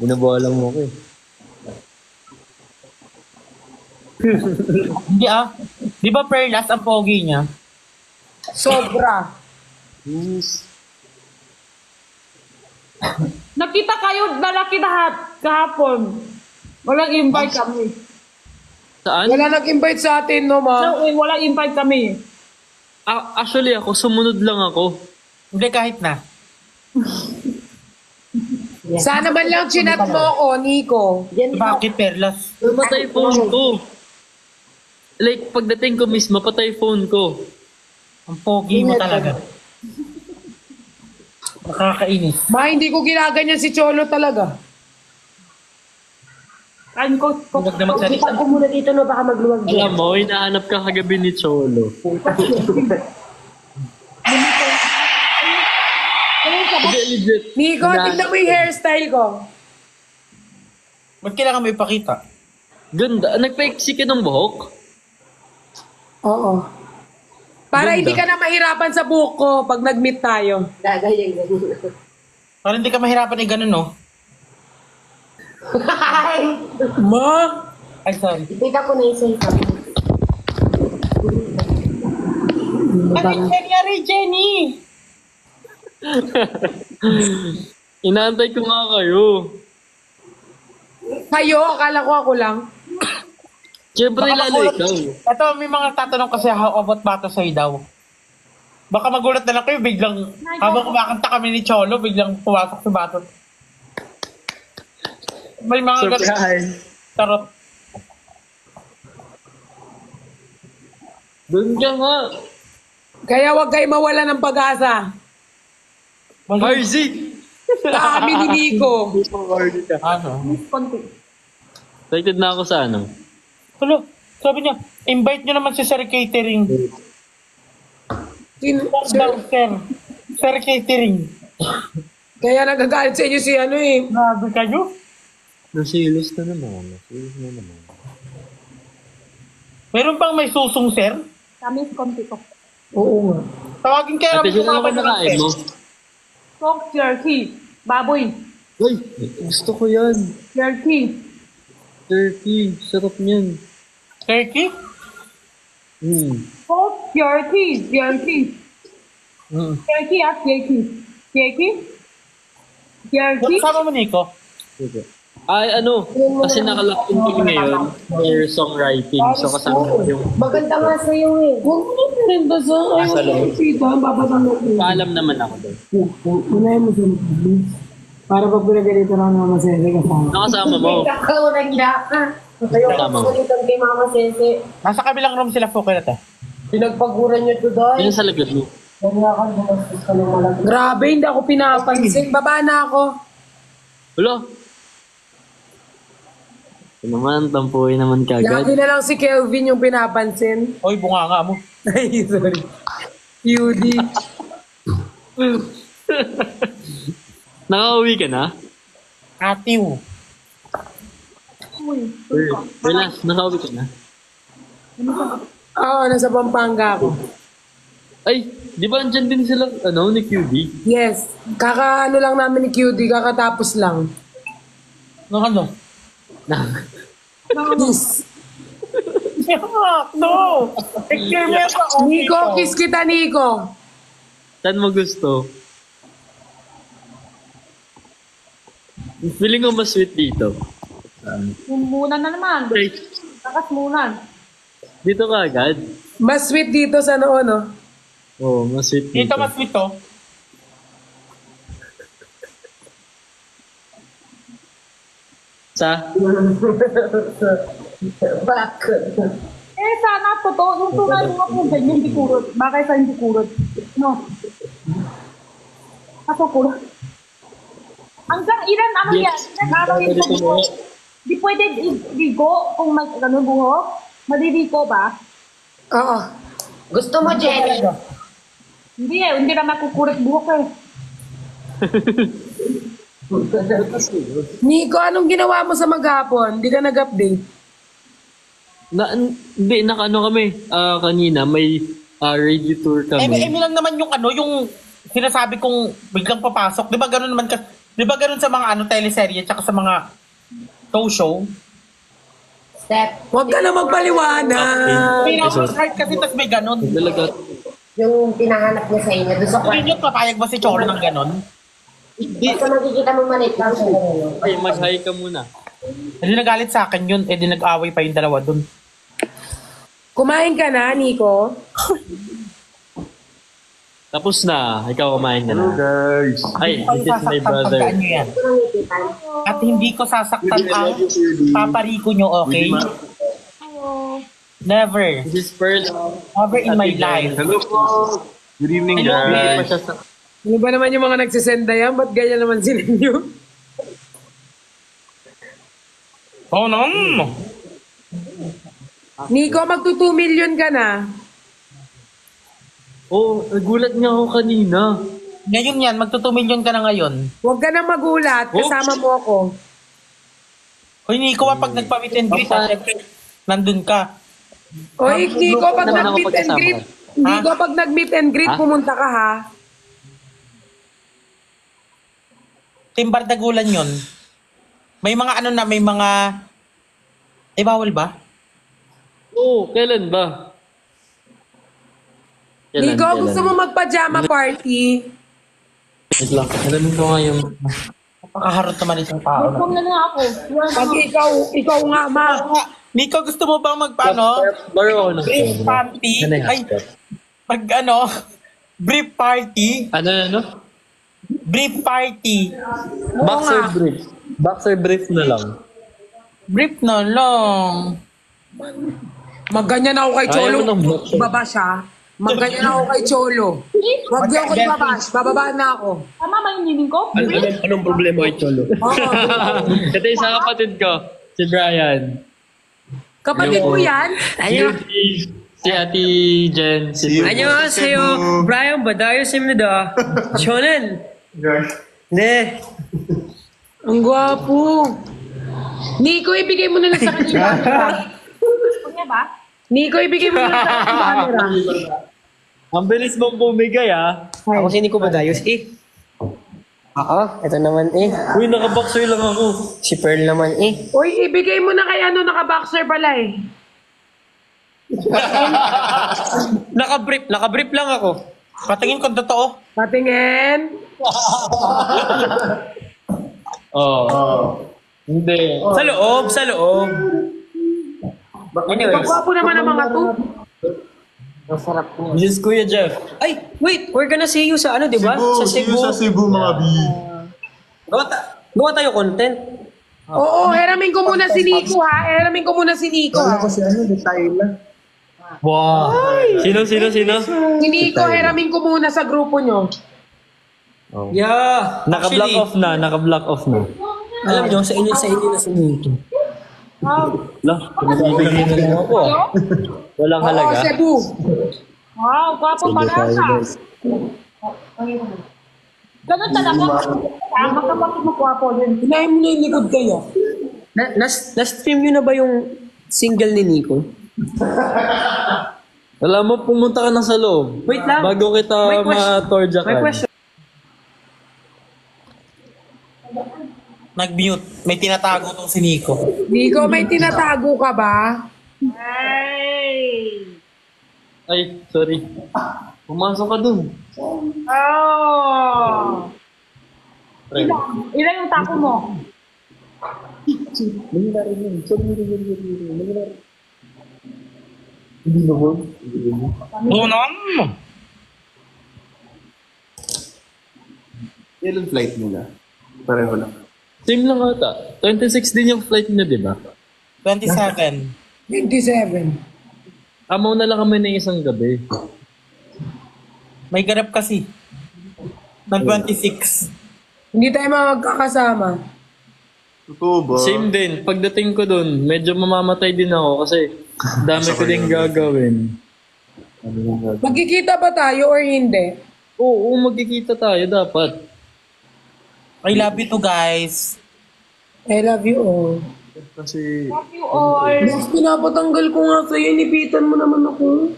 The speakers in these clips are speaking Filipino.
Binabola mo ko eh. Hindi Di ba Perlas ang pogi niya? Sobra. Yes. Nakita kayo, lalaki lahat kahapon. Walang invite kami. Saan? Wala nag-invite sa atin, no, ma? No, walang invite kami. Actually ako, sumunod lang ako. Hindi, kahit na. Sana man lang chinat mo ako, Nico. Bakit Perlas? Patay phone ko. Like, pagdating ko mismo, patay phone ko. Ang pogi mo talaga. Nakakainis. Ma, hindi ko ginaganyan si Cholo talaga. Kain ko, Huwag na magsalita. Kita ko muna dito, no, baka magluwag dyan. Alam mo, hinahanap ka kagabi ni Cholo. Hindi, legit. Nico, tignan mo yung hairstyle ko. Ba't kailangan mo ipakita? Ganda. Nagpa-exi ka ng buhok? Oo. Para Ganda. hindi ka na mahirapan sa buhok ko pag nag-meet tayo. Ganyan. Para hindi ka mahirapan ganun, no? Ma? Ay, sorry. Ipita ko na yung cellphone. Jenny! Inaantay ko nga kayo. Kayo, akala ko ako lang. Siyempre, lalo ikaw. Ito, may mga tatanong kasi how about bata sa'yo daw. Baka magulat na lang kayo, biglang, habang kumakanta kami ni Cholo, biglang pumasok si Batot. May mga Surprise. tarot. Doon ka nga. Kaya wag kayo mawala ng pag-asa. Harzi! Kami ni Nico. Ano? Excited na ako sa ano. Hello, sabi niya, invite niyo naman si Sir Catering. Sir. Sir Catering. Kaya nagagalit sa inyo si ano eh. Grabe kayo. Nasilos na naman. Nasilos na naman. Meron pang may susong, sir? kami konti ko. Oo nga. Tawagin kayo Ate, namin sino naman kumaban ng nakain mo? Pork jerky. Baboy. Uy, gusto ko yan. Jerky. Turkey. Sarap niyan. Turkey? Pork jerky. Jerky. Jerky jerky. Jerky? Jerky? Kasama mo, Nico? Sige. Ay, ano, kasi nakalock in kami ngayon for songwriting. So, kasama ko yung Maganda nga sa'yo eh. Huwag mo na pinenda sa nasa loob. Pito, babatang mo. Paalam naman ako doon. Unahin mo sa please. Para pag pinagalito lang naman sa Sese kasama. Nakasama mo. Kakaurang niya ka. Kayo Tama. ako dito kay Mama Sese. Nasa kabilang room sila, Fukulat eh. Pinagpaguran niyo to dahil. Yun sa lagad mo. Kaya ka gumastos ka ng malaki. Grabe, hindi ako pinapansin. Baba na ako. Wala. Ito naman, tampuhin naman kagad. Lagi na lang si Kelvin yung pinapansin. Oy, bunga nga mo. Ay, sorry. Cutie. Nakauwi ka na? Atiw. Relax, nakauwi ka na? Oo, nasa Pampanga ako. Ay, di ba andyan din sila, ano, ni QD? Yes. Kaka-ano lang namin ni Cutie, kakatapos lang. Nung ano? Kiss. No! Picture mo ako. Nico, kiss kita, Nico. Saan mo gusto? Feeling ko mas sweet dito. Muna na naman. Okay. Takas muna. Dito ka agad? Mas sweet dito sa noon, no? Oo, mas sweet dito. Dito mas ito. Sa? Bakit? Sana totoo. Yung tunay mga po ganyan, hindi kurot. Bakit sa hindi kurot? No. Ako kurot. Hanggang ilan, ano yan? Ilan araw yung buhok? Di pwede ligo kung buhok? Maliligo ba? Oo. Gusto mo, Jenny? Hindi na makukurot buhok eh. Nico, anong ginawa mo sa maghapon? Hindi ka nag-update. Hindi, naka-ano kami. Kanina, may radio tour kami. Lang naman yung ano, yung sinasabi kong biglang papasok. Di ba gano'n naman ka, Di ba ganun sa mga teleserye tsaka sa mga show? Step. Huwag ka na magpaliwanag. May house heart kasi tas may ganun. Talaga. Yung pinahanap niya sa inyo. Doon sa Hindi kwarto. nyo papayag ba si Cholo ng ganun? Basta makikita mo maliit lang siya. Ay, mag-hi ka muna. Hindi nagalit sa akin yun. Eh di nag-away pa yung dalawa dun. Kumain ka na, Nico? Tapos na. Ikaw kumain ka na. Guys. Ay, Hindi this is my brother. pagkaan nyo yan. At hindi ko sasaktan ang papariko nyo, okay? Never. This is Pearl. Never in my life. Hello po. Good evening, Hello, guys. Ano ba naman yung mga nagsisenda yan? Ba't ganyan naman sila nyo? Oh, no. Nico, magto 2 million ka na. Oh, nagulat nga ako kanina. Ngayon yan, magto 2 million ka na ngayon. Huwag ka na magulat. Kasama mo ako. Hoy, Nico, pag nagpa-meet and greet, syempre, nandun ka. Oy, Nico, pag Naman ako nag-meet and pagkasama greet, ka. Nico, pag nag-meet and greet, Ha? pumunta ka ha. Timbardagulan yun. May mga ano na, may mga... Eh, bawal ba? Oh, kailan ba? Nico, gusto mo magpa-jama party? Wait lang. Alamin ko nga yung... Napakaharot naman itong tao. Huwag na nga ako. Pag ikaw nga, ma. Nico, gusto mo bang magpaano? Baro ako na. Brief party? Ano yung Ay, pag ano? Brief party? Ano? Brief party. Boxer brief. Boxer brief na lang. Brief na lang. Magganyan ako kay Ayaw Cholo. mo ng boxer. Baba siya. Magganyan ako kay Cholo. Huwag niyo ako ibabash. Bababa na ako. Tama ba yung meaning ko? Anong problema kay Cholo? Ito yung sa kapatid ko, si Brian. Kapatid mo yan? Si Ate Jen. Si 안녕하세요. 브라이언 바다요스입니다. 저는 네. Ang gwapo. Nico, ibigay mo na lang sa kanya. Huwag niya ba? Nico, ibigay mo na lang sa kanya camera. Ang bilis mong bumigay ah. Ako si Nico Badayos. Ako, ito naman Uy, nakaboxer lang ako. Si Pearl naman Uy, ibigay mo na kay ano, naka-boxer pala eh. Nakabrief lang ako. Patingin kung totoo. Patingin. Oh. Hindi. Sa loob. Anyways. Pagwapo naman ang mga to. Masarap niya. This is Kuya Jeff. Ay, wait. We're gonna see you sa ano, di ba? Sa Cebu. Sa Cebu, mga B. Gawa tayo content. Oo, heramin ko muna si Nico ha. Heramin ko muna si Nico ha. Wow. Sino? Si Nico, heramin ko muna sa grupo nyo. Yeah. Naka-block off na. Alam nyo, sa inyo na si Nico. Lah, pinabibigyan na lang ako. Walang Oo, halaga. Cebu. Wow, gwapo pala ka. Ganun talaga. Ang kapatid mo gwapo din. Inahin mo na yung likod kayo. Na-stream nyo na ba yung single ni Nico? Alam mo, pumunta ka na sa loob. Wait lang. Bago kita May ma-torjakan. May question. Nag-mute. May tinatago tong si Nico. Nico, may tinatago ka ba? Ay, sorry. Pumasok ka dun. Oh! Ilan yung tapo mo? Unon! Kailan flight nila? Pareho lang. Same lang ata. 26 din yung flight niya, di ba? 27. 27. Amaw na lang kami ng isang gabi. May ganap kasi. Ng 26. Hindi tayo magkakasama. Totoo ba? Same din. Pagdating ko dun, medyo mamamatay din ako kasi dami ko din gagawin. Magkikita ba tayo or hindi? Oo, magkikita tayo dapat. I love you too, guys. I love you all. Kasi, Love you all. Mas pinapatanggal ko nga sa'yo, inipitan mo naman ako.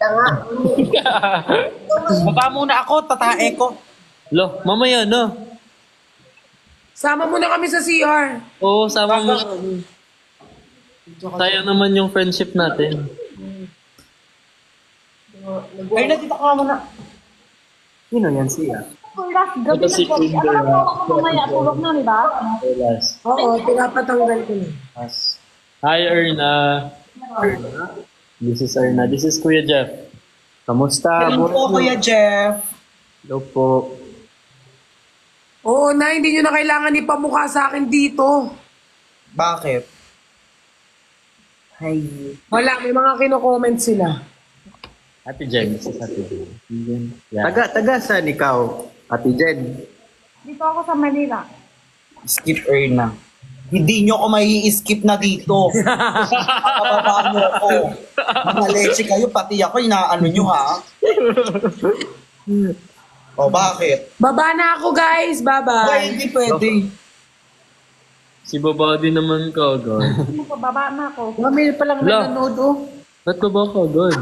Tanga. Baba muna ako, tatae ko. Lo, mamaya na. Sama mo na kami sa CR. Oo, sama mo. Sayang naman yung friendship natin. Ay, dito ka muna. Sino yan siya? Kung last gabi Ito si na po. Ano Kinder. lang ako mamaya? Tulog na, di ba? Last. Oo, pinapatanggal ko na. Hi, Erna. This is Erna. This is Kuya Jeff. Kamusta? Kailan po, Kuya Jeff? Hello po. Oo na, hindi nyo na kailangan ipamukha sa akin dito. Bakit? Ay. Wala, may mga kino-comment sila. Ate Jen. This is Ate Jen. Yeah. Taga saan ikaw? Ate Jen. Dito ako sa Manila. Skip Erna. Hindi nyo ako may skip na dito. Kakababa nyo ako. Mga leche kayo, pati ako, inaano nyo ha? O bakit? Baba na ako, guys. Ay, Bye-bye. hindi pwede. Si Babadi naman ka agad. Ano pa, baba na ako. Kami pa lang Wala. nanonood, oh. Ba't ba ka agad?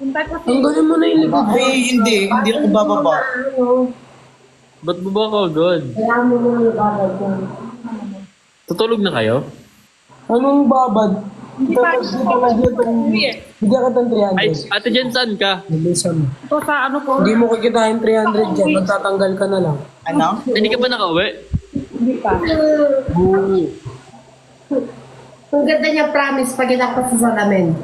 Hintay ko si... Tanggalin mo na yung likod. Ay, hindi ako bababa. Ba't ba ka agad? Kailangan mo muna ibabay ko. Tutulog na kayo? Anong babad? Hindi pa Bigyan ka ng Ay, 300. Ate Jen, saan ka? Bilisan mo. ito sa ano po. Hindi mo kikitain 300 dyan. Magtatanggal ka na lang. Ano? Hindi ka ba nakauwi? Hindi pa. Ang ganda niya promise pag inakot sa salamin.